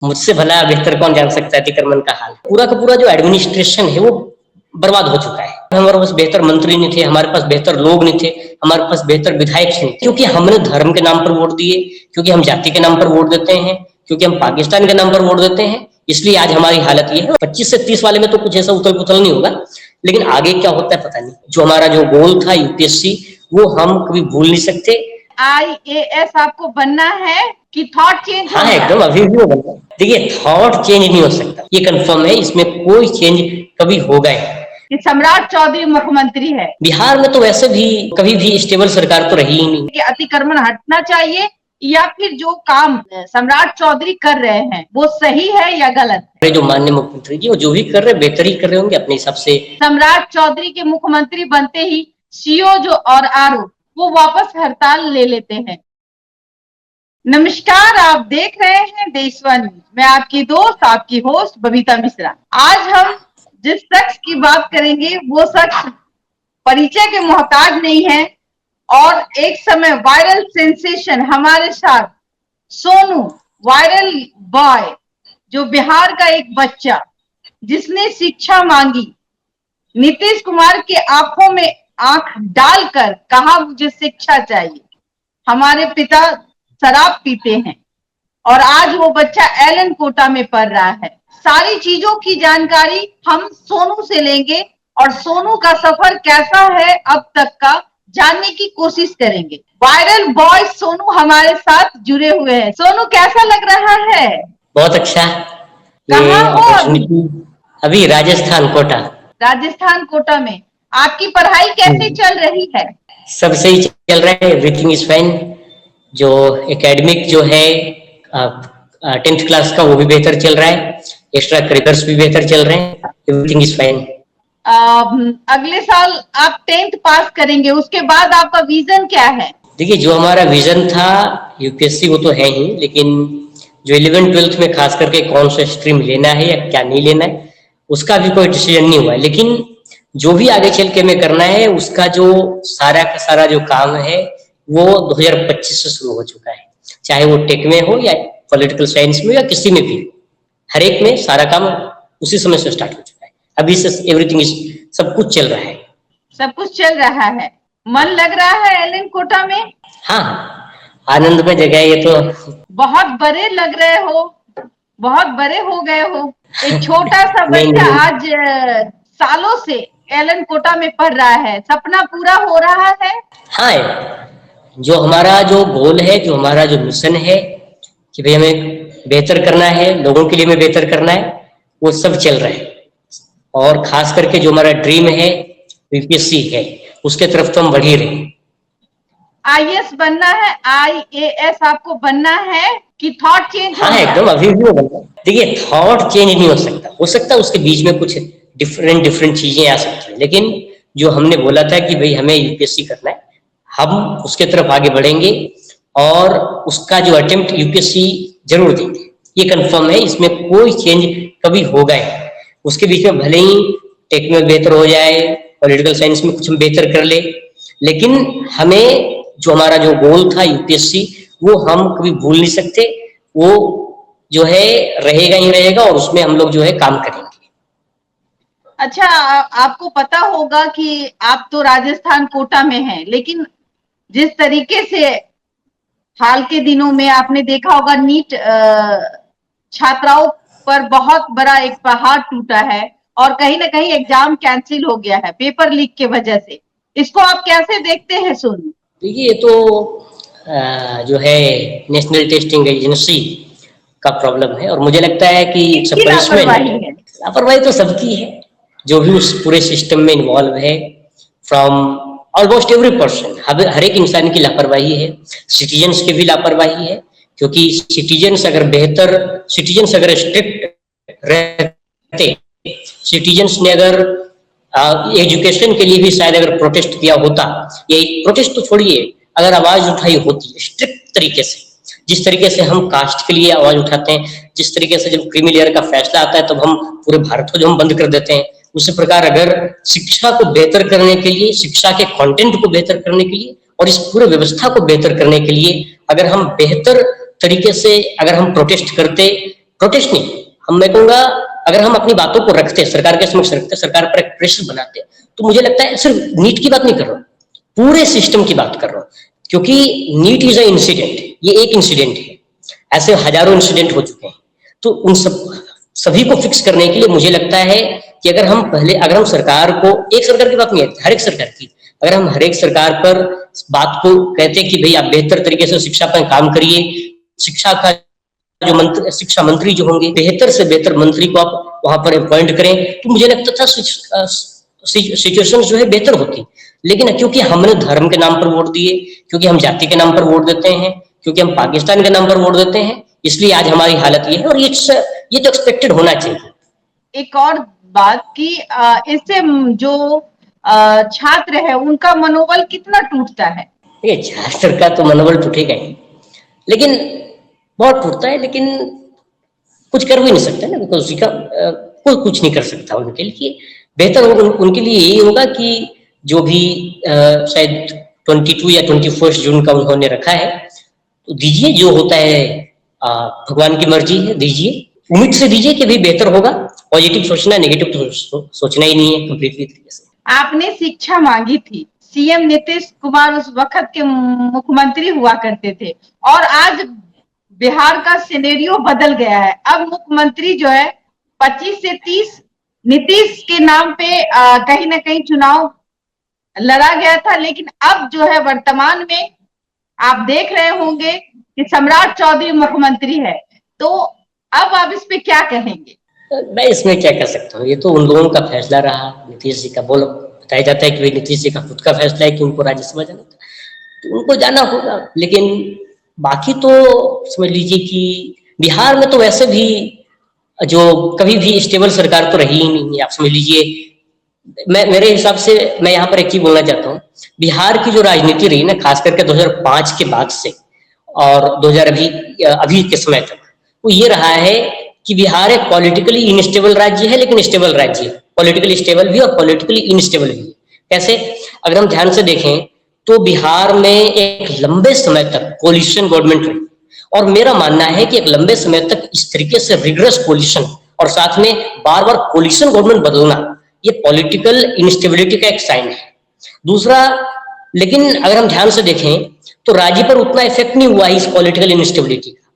मुझसे भला बेहतर कौन जान सकता है अतिक्रमण का हाल। पूरा का पूरा जो एडमिनिस्ट्रेशन है वो बर्बाद हो चुका है। हमारे पास बेहतर मंत्री नहीं थे, हमारे पास बेहतर लोग नहीं थे, हमारे पास बेहतर विधायक नहीं थे, क्योंकि हमने धर्म के नाम पर वोट दिए, क्योंकि हम जाति के नाम पर वोट देते हैं, क्योंकि हम पाकिस्तान के नाम पर वोट देते हैं, इसलिए आज हमारी हालत ये है। 25 से 30 वाले में तो कुछ ऐसा उथल पुथल नहीं होगा, लेकिन आगे क्या होता है पता नहीं। जो हमारा जो गोल था यूपीएससी, वो हम कभी भूल नहीं सकते। IAS आपको बनना है कि थॉट चेंज? हाँ, एकदम अभी भी बनना। देखिए, थॉट चेंज नहीं हो सकता, ये कंफर्म है, इसमें कोई चेंज कभी होगा ही। सम्राट चौधरी मुख्यमंत्री है बिहार में, तो वैसे भी कभी भी स्टेबल सरकार तो रही ही नहीं। कि अतिक्रमण हटना चाहिए या फिर जो काम सम्राट चौधरी कर रहे हैं वो सही है या गलत है? जो माननीय मुख्यमंत्री जी वो जो भी कर रहे हैं बेहतर ही कर रहे होंगे अपने हिसाब से। सम्राट चौधरी के मुख्यमंत्री बनते ही सीओ जो और आरओ वो वापस हड़ताल ले लेते हैं। नमस्कार, आप देख रहे हैं देशवाणी। मैं आपकी दोस्त, आपकी होस्ट बबीता मिश्रा। आज हम जिस शख्स की बात करेंगे वो शख्स परिचय के मोहताज नहीं है और एक समय वायरल सेंसेशन हमारे साथ सोनू, वायरल बॉय, जो बिहार का एक बच्चा जिसने शिक्षा मांगी, नीतीश कुमार के आंखों में आंख डालकर कहा मुझे शिक्षा चाहिए। हमारे पिता शराब पीते हैं और आज वो बच्चा एलन कोटा में पढ़ रहा है। सारी चीजों की जानकारी हम सोनू से लेंगे और सोनू का सफर कैसा है अब तक का जानने की कोशिश करेंगे। वायरल बॉय सोनू हमारे साथ जुड़े हुए हैं। सोनू, कैसा लग रहा है? बहुत अच्छा। कहाँ हो? अभी राजस्थान कोटा। राजस्थान कोटा में आपकी पढ़ाई कैसे चल रही है? सब सही चल रहा है, एवरीथिंग इज फाइन। जो एकेडमिक जो है 10th क्लास का वो भी बेहतर चल रहा है, एक्स्ट्रा करिकुलर्स भी बेहतर चल रहे हैं, एवरीथिंग इज फाइन। अगले साल आप 10th पास करेंगे, उसके बाद आपका विजन क्या है? देखिए, जो हमारा विजन था यूपीएससी वो तो है ही, लेकिन जो 11th 12th में खास करके कौन सा स्ट्रीम लेना है या क्या नहीं लेना है उसका भी कोई डिसीजन नहीं हुआ है। लेकिन जो भी आगे चल के हमें करना है उसका जो सारा का सारा जो काम है वो 2025 से शुरू हो चुका है, चाहे वो टेक में हो या पॉलिटिकल साइंस में या किसी में भी, हर एक में सारा काम उसी समय से स्टार्ट हो चुका है। अभी से एवरीथिंग इज, सब कुछ चल रहा है। सब कुछ चल रहा है। मन लग रहा है एलन कोटा में? हाँ, आनंद में जगह ये तो। बहुत बड़े लग रहे हो, बहुत बड़े हो गए हो। एक छोटा सा बच्चा आज सालों से एलन कोटा में पढ़ रहा है, सपना पूरा हो रहा है। हाँ, जो हमारा जो गोल है, जो हमारा जो मिशन है कि भाई हमें बेहतर करना है, लोगों के लिए हमें बेहतर करना है, वो सब चल रहा है। और खास करके जो हमारा ड्रीम है यूपीएससी है, उसके तरफ तो हम बढ़ ही रहे हैं। IAS बनना है, IAS आपको बनना है कि थॉट चेंज? हाँ, एकदम अभी भी बनना है। देखिए, थॉट चेंज नहीं हो सकता उसके बीच में कुछ डिफरेंट चीजें आ सकती है, लेकिन जो हमने बोला था कि भाई हमें यूपीएससी करना है, हम उसके तरफ आगे बढ़ेंगे और उसका जो अटेम्प्ट यूपीएससी जरूर देंगे, ये कंफर्म है, इसमें कोई चेंज कभी होगा ही। उसके बीच में भले ही टेक में बेहतर हो जाए, पॉलिटिकल साइंस में कुछ हम बेहतर कर ले, लेकिन हमें जो हमारा जो गोल था यूपीएससी वो हम कभी भूल नहीं सकते, वो जो है रहेगा ही रहेगा और उसमें हम लोग जो है काम करेंगे। अच्छा, आपको पता होगा कि आप तो राजस्थान कोटा में हैं, लेकिन जिस तरीके से हाल के दिनों में आपने देखा होगा नीट छात्राओं पर बहुत बड़ा एक पहाड़ टूटा है और कहीं ना कहीं एग्जाम कैंसिल हो गया है पेपर लीक के वजह से। इसको आप कैसे देखते हैं सोनू? देखिए, ये तो जो है नेशनल टेस्टिंग एजेंसी का प्रॉब्लम है और मुझे लगता है कि लापरवाही तो सबकी है, जो भी उस पूरे सिस्टम में इन्वॉल्व है, फ्रॉम ऑलमोस्ट एवरी पर्सन, हर एक इंसान की लापरवाही है, सिटीजन्स की भी लापरवाही है, क्योंकि सिटीजन्स अगर स्ट्रिक्ट रहते, सिटीजन्स ने अगर एजुकेशन के लिए भी शायद अगर प्रोटेस्ट किया होता, ये प्रोटेस्ट तो छोड़िए, अगर आवाज उठाई होती स्ट्रिक्ट तरीके से, जिस तरीके से हम कास्ट के लिए आवाज उठाते हैं, जिस तरीके से जब क्रीमी लेयर का फैसला आता है तब हम पूरे भारत को जो हम बंद कर देते हैं, उसी प्रकार अगर शिक्षा को बेहतर करने के लिए, शिक्षा के कंटेंट को बेहतर करने के लिए और इस पूरे व्यवस्था को बेहतर करने के लिए अगर हम बेहतर तरीके से अगर हम प्रोटेस्ट करते, प्रोटेस्ट नहीं, मैं कहूंगा अगर हम अपनी बातों को रखते, सरकार के समक्ष रखते, सरकार पर एक प्रेशर बनाते, तो मुझे लगता है सिर्फ नीट की बात नहीं कर रहा हूँ, पूरे सिस्टम की बात कर रहा हूँ, क्योंकि नीट इज अ इंसिडेंट, ये एक इंसिडेंट है, ऐसे हजारों इंसिडेंट हो चुके हैं। तो उन सभी को फिक्स करने के लिए मुझे लगता है कि अगर हम सरकार को, एक सरकार की बात नहीं है, हर एक सरकार की, अगर हम हर एक सरकार पर बात को कहते कि भाई आप बेहतर तरीके से शिक्षा पर काम करिए, शिक्षा का जो शिक्षा मंत्री जो होंगे, बेहतर से बेहतर मंत्री को आप वहां पर अपॉइंट करें, तो मुझे लगता था सिचुएशन जो है बेहतर होती। लेकिन क्योंकि हमने धर्म के नाम पर वोट दिए, क्योंकि हम जाति के नाम पर वोट देते हैं, क्योंकि हम पाकिस्तान के नाम पर वोट देते हैं, इसलिए आज हमारी हालत ये है, और ये तो एक्सपेक्टेड होना चाहिए। एक और बात कि इससे जो छात्र है उनका मनोबल कितना टूटता है? ये छात्र का तो मनोबल टूटेगा ही, लेकिन बहुत टूटता है, लेकिन कुछ कर भी नहीं सकते ना, बिकॉज उसका कोई कुछ नहीं कर सकता। उनके लिए बेहतर उनके लिए यही होगा कि जो भी शायद 22 या 21 जून का उन्होंने रखा है, तो दीजिए, जो होता है भगवान की मर्जी है, दीजिए, उम्मीद से दीजिए कि भी बेहतर होगा। पॉजिटिव सोचना, नेगेटिव तो सोचना ही नहीं है कंप्लीटली तरीके से। आपने शिक्षा मांगी थी, सीएम नीतीश कुमार उस वक्त के मुख्यमंत्री हुआ करते थे, और आज बिहार का सिनेरियो बदल गया है। अब मुख्यमंत्री जो है 25 से 30 नीतीश के नाम पे कहीं ना कहीं चुनाव लड़ा गया था, लेकिन अब जो है वर्तमान में आप देख रहे होंगे कि सम्राट चौधरी मुख्यमंत्री है, तो अब आप इस पे क्या कहेंगे? मैं इसमें क्या कह सकता हूँ, ये तो उन लोगों का फैसला रहा, नीतीश जी का बताया जाता है कि नीतीश जी का खुद का फैसला है कि उनको राज्यसभा जाना था, तो उनको जाना होगा। लेकिन बाकी तो समझ लीजिए कि बिहार में तो वैसे भी जो कभी भी स्टेबल सरकार तो रही ही नहीं है। आप समझ लीजिए, मेरे हिसाब से मैं यहाँ पर एक चीज बोलना चाहता हूँ, बिहार की जो राजनीति रही ना, खास करके 2005 के बाद से और 2000 अभी के समय तक, वो ये रहा है कि बिहार एक पॉलिटिकली इनस्टेबल राज्य है, लेकिन स्टेबल राज्य है, पॉलिटिकली स्टेबल भी और पॉलिटिकली इनस्टेबल भी। कैसे? अगर हम ध्यान से देखें तो बिहार में एक लंबे समय तक कोलिशन गवर्नमेंट रही, और मेरा मानना है कि एक लंबे समय तक इस तरीके से रिगरस कोलिशन और साथ में बार बार कोलिशन गवर्नमेंट बदलना, ये पॉलिटिकल इनस्टेबिलिटी का एक साइन है। दूसरा, लेकिन अगर हम ध्यान से देखें तो राज्य पर उतना इफेक्ट नहीं हुआ है इस पॉलिटिकल इनस्टेबिलिटी का।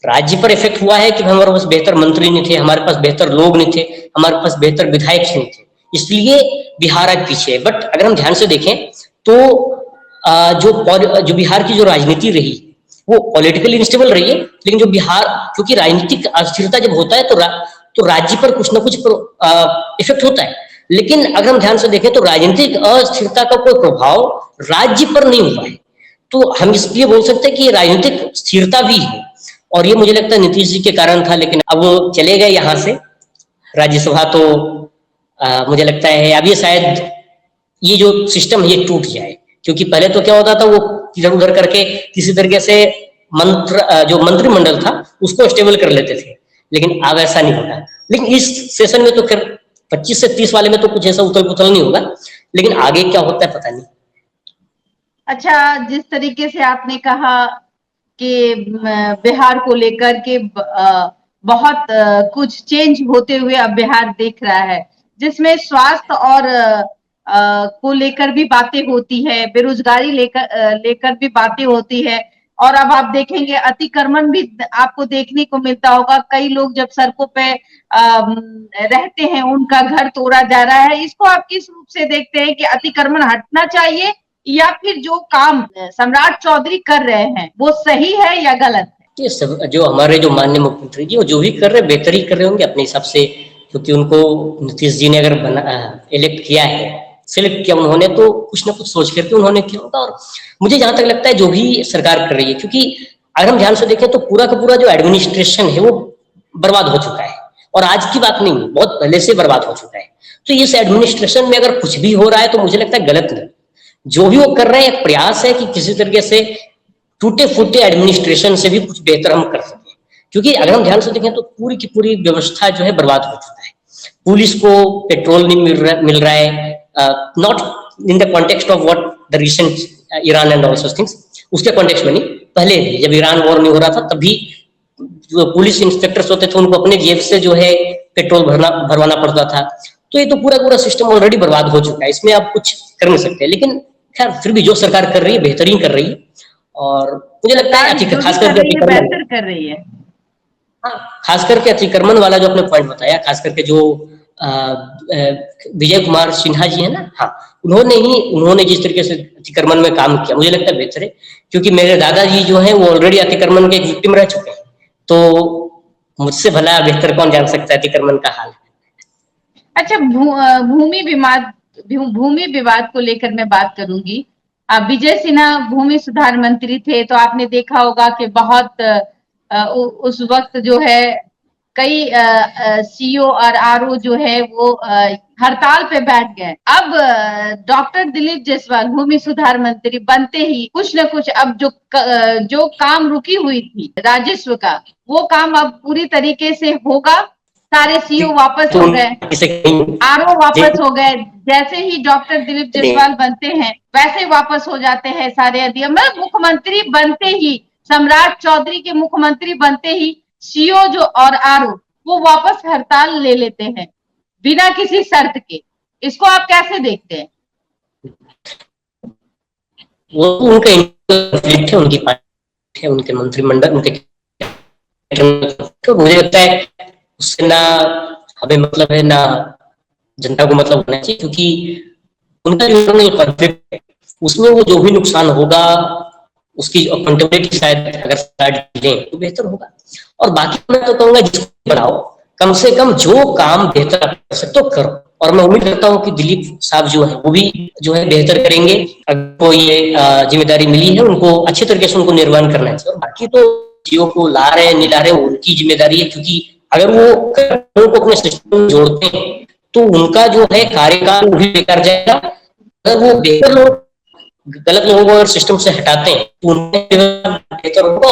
राज्य पर इफेक्ट हुआ है कि हमारे पास बेहतर मंत्री नहीं थे, हमारे पास बेहतर लोग नहीं थे, हमारे पास बेहतर विधायक नहीं थे, इसलिए बिहार आज पीछे है। बट अगर हम ध्यान से देखें तो जो बिहार की जो राजनीति रही वो पॉलिटिकली इनस्टेबल रही है, लेकिन जो बिहार, क्योंकि राजनीतिक अस्थिरता जब होता है तो राज्य पर कुछ ना कुछ इफेक्ट होता है। लेकिन अगर हम ध्यान से देखें तो राजनीतिक अस्थिरता का कोई प्रभाव राज्य पर नहीं हुआ है, तो हम इसलिए बोल सकते हैं कि राजनीतिक स्थिरता भी है, और ये मुझे लगता है नीतीश जी के कारण था। लेकिन अब वो चले गए यहाँ से राज्यसभा, तो मुझे लगता है अब ये शायद ये जो सिस्टम है ये टूट जाए, क्योंकि पहले तो क्या होता था, वो इधर उधर करके किसी तरीके से जो मंत्रिमंडल था उसको स्टेबल कर लेते थे, लेकिन अब ऐसा नहीं होगा। लेकिन इस सेशन में तो फिर 25 से 30 वाले में तो कुछ ऐसा उथल पुथल नहीं होगा, लेकिन आगे क्या होता है पता नहीं। अच्छा, जिस तरीके से आपने कहा कि बिहार को लेकर के बहुत कुछ चेंज होते हुए अब बिहार देख रहा है, जिसमें स्वास्थ्य और को लेकर भी बातें होती है, बेरोजगारी लेकर भी बातें होती है, और अब आप देखेंगे अतिक्रमण भी आपको देखने को मिलता होगा। कई लोग जब सड़कों पे रहते हैं उनका घर तोड़ा जा रहा है। इसको आप किस रूप से देखते हैं कि अतिक्रमण हटना चाहिए, या फिर जो काम सम्राट चौधरी कर रहे हैं वो सही है या गलत है? ये सब जो हमारे जो माननीय मुख्यमंत्री जी जो भी कर रहे हैं बेहतर ही कर रहे होंगे अपने हिसाब से, क्योंकि उनको नीतीश जी ने अगर इलेक्ट किया है, सिलेक्ट किया उन्होंने, तो कुछ ना कुछ सोच करके उन्होंने किया होगा। और मुझे जहां तक लगता है जो भी सरकार कर रही है, क्योंकि अगर हम ध्यान से देखें तो पूरा का पूरा जो एडमिनिस्ट्रेशन है वो बर्बाद हो चुका है, और आज की बात नहीं, बहुत पहले से बर्बाद हो चुका है। तो इस एडमिनिस्ट्रेशन में अगर कुछ भी हो रहा है तो मुझे लगता है गलत नहीं। जो भी वो कर रहे हैं एक प्रयास है कि किसी तरीके से टूटे फूटे एडमिनिस्ट्रेशन से भी कुछ बेहतर हम कर सकें, क्योंकि अगर हम ध्यान से देखें तो पूरी की पूरी व्यवस्था जो है बर्बाद हो चुका है। पुलिस को पेट्रोल नहीं मिल रहा है, not in the context of what the recent Iran and all such things, उसके कॉन्टेक्स्ट में नहीं, पहले भी जब ईरान वॉर नहीं हो रहा था तब भी जो पुलिस इंस्पेक्टर्स होते थे उनको अपने जेब से जो है पेट्रोल भरवाना पड़ता था। तो ये तो पूरा सिस्टम ऑलरेडी बर्बाद हो चुका है, इसमें आप कुछ कर नहीं सकते। लेकिन खैर फिर भी जो सरकार कर रही है बेहतरीन कर रही है, और मुझे लगता है खास करके अतिक्रमण बेहतर कर रही है। हाँ, खास करके अतिक्रमण वाला जो आपने पॉइंट बताया, खास करके जो विजय कुमार सिन्हा जी है ना, हाँ, उन्होंने जिस तरीके से अतिक्रमण में काम किया, मुझे लगता है बेहतर है। क्योंकि मेरे दादाजी जो हैं वो ऑलरेडी अतिक्रमण के विक्टिम रह चुके हैं, तो मुझसे भला बेहतर कौन जान सकता है अतिक्रमण का हाल। अच्छा, भूमि विवाद को लेकर मैं बात करूंगी। विजय सिन्हा भूमि सुधार मंत्री थे, तो आपने देखा होगा कि बहुत उस वक्त जो है कई सीओ और आरओ जो है वो हड़ताल पे बैठ गए। अब डॉक्टर दिलीप जायसवाल भूमि सुधार मंत्री बनते ही कुछ न कुछ अब जो काम रुकी हुई थी राजस्व का, वो काम अब पूरी तरीके से होगा। सारे सीओ वापस हो गए, आरओ वापस हो गए। जैसे ही डॉक्टर दिलीप जायसवाल बनते हैं वैसे वापस हो जाते हैं सारे अधिकारी। मुख्यमंत्री बनते ही, सम्राट चौधरी के मुख्यमंत्री बनते ही सीओ जो और आरओ वो वापस हड़ताल ले लेते हैं बिना किसी शर्त के। इसको आप कैसे देखते हैं? वो उनका है, उनकी पार्टी है, उनके मंत्रिमंडल, उनके, तो मुझे लगता है उससे ना हमें मतलब है ना जनता को मतलब होना चाहिए। क्योंकि उनका जो कॉन्फ्लिक्ट है उसमें वो जो भी नुकसान होगा उसकी अकाउंटेबिलिटी शायद अगर स्टार्ट लें तो बेहतर होगा। और बाकी मैं तो कहूंगा जिसको बढ़ाओ, कम से कम जो काम बेहतर कर सकते हो करो। और मैं उम्मीद करता हूँ कि दिलीप साहब जो है वो भी जो है बेहतर करेंगे। अगर को ये जिम्मेदारी मिली है उनको अच्छे तरीके से उनको निर्वहन करना चाहिए। और बाकी तो सीओ को ला रहे हैं नहीं ला रहे हैं उनकी जिम्मेदारी है। क्योंकि अगर वो को अपने सिस्टम में जोड़ते हैं तो उनका जो है कार्यकाल भी बेकार जाएगा। अगर वो बेहतर लोग गलत लोगों को अगर सिस्टम से हटाते हैं तो उनका बेहतर होगा।